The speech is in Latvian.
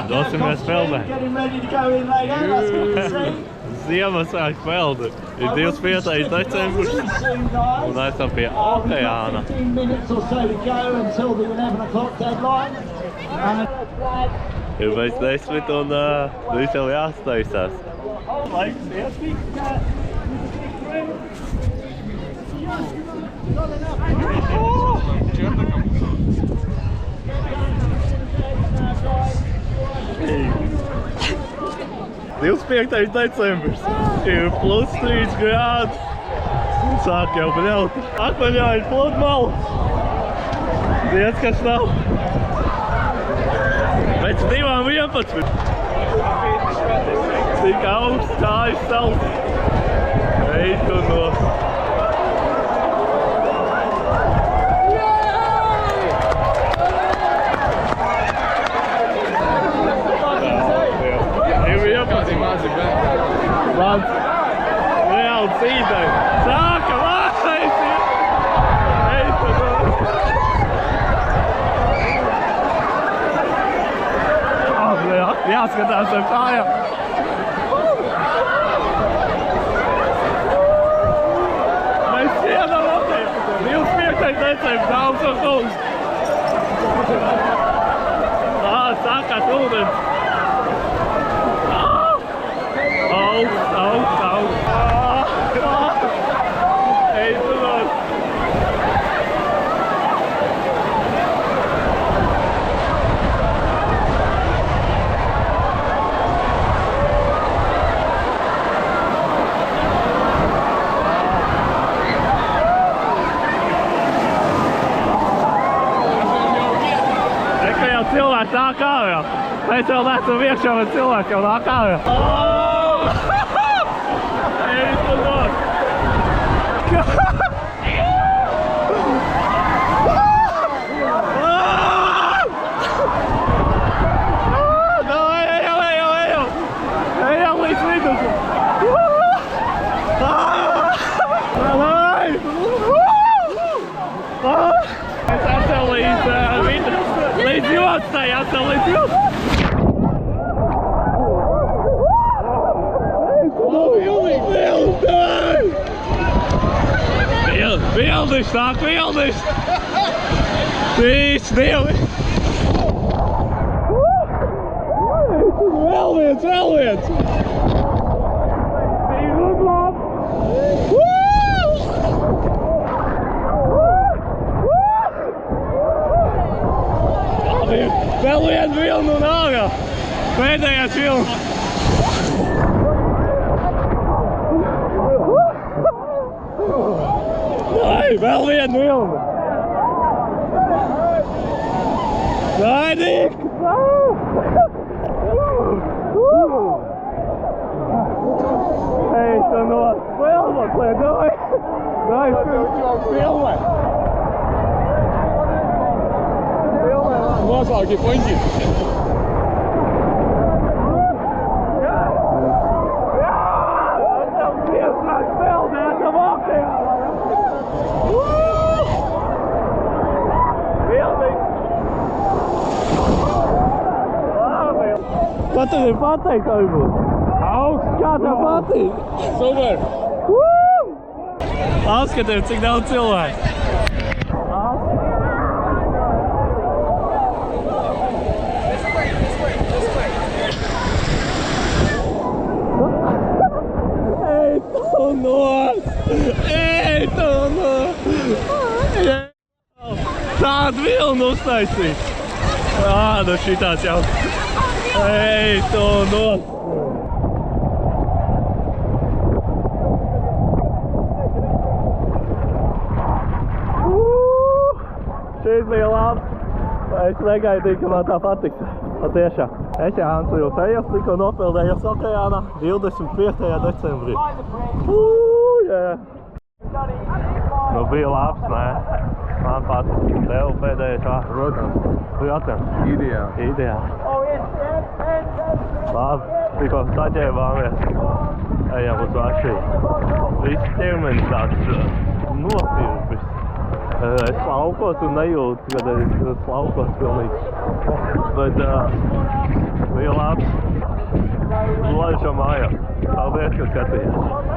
dosimies peldē. Ziemassvētku peldi ir 25. decembris un esam pie okeāna. Ir pēc 10 un viņš jau jāstaisās. Laiks iet. "25. decembris ir plus 3 grādi. Sāk jau bļaut. Akmeņāji pludmali. Diez, kas nav. Pēc 2:11. Tik augsts kājas salds. Ej tu no. Mans reāli cīdai. Sāka vāsais! Ej tu no. Jāskatās ar kājām. Mēs sienam aptiek. 25. decembris, dāmas un kungs. Sākās ūdens. Augsts. Ej tu no. Cilvēks nāk ārā. Mēs vēl neesam iekšā, bet cilvēks jau nāk ārā. Ej tu no. Ejam līdz vidus. Es esmu līdz vidus. Līdz jostai, esam līdz jostai! Bildiš, nāk bildiš! 3, 2! Vēl viens! Vēl viens vilni un ārā! Pēdējais vilni! Ai, vēl vienu vilni! Gaidīk! Ej, tu no! Filmot, liedoj! Dai, filmē! Mazākie puņķi! Esam piesnāks peldē, esam okeānā! Ko tev ir pateikt, varbūt? Augsts, kā tev patīk? Super! Apskatiem, cik daudz cilvēku! Ej tu no! Tādu vilnu uztaisīt! Nu šitāds jau! Ej tu no! Šīs bija labs! Es negaidīju, ka man tā patiks. Patiešām. Es Jānis Jūtējos tikko nopildējos okeānā 25. decembrī. Nu bija labs, nē. Man patīk. Tev pēdējais vārds. Protams. Ideāli. Labi, tikko saģēvāmies. Ejam uz vašību. Viss ķermenis tāds notirpis. Es laukos un nejūtu, kad es laukos pilnīgi. Bet Bija labs. Laižam mājās. Paldies, ka skatījāties.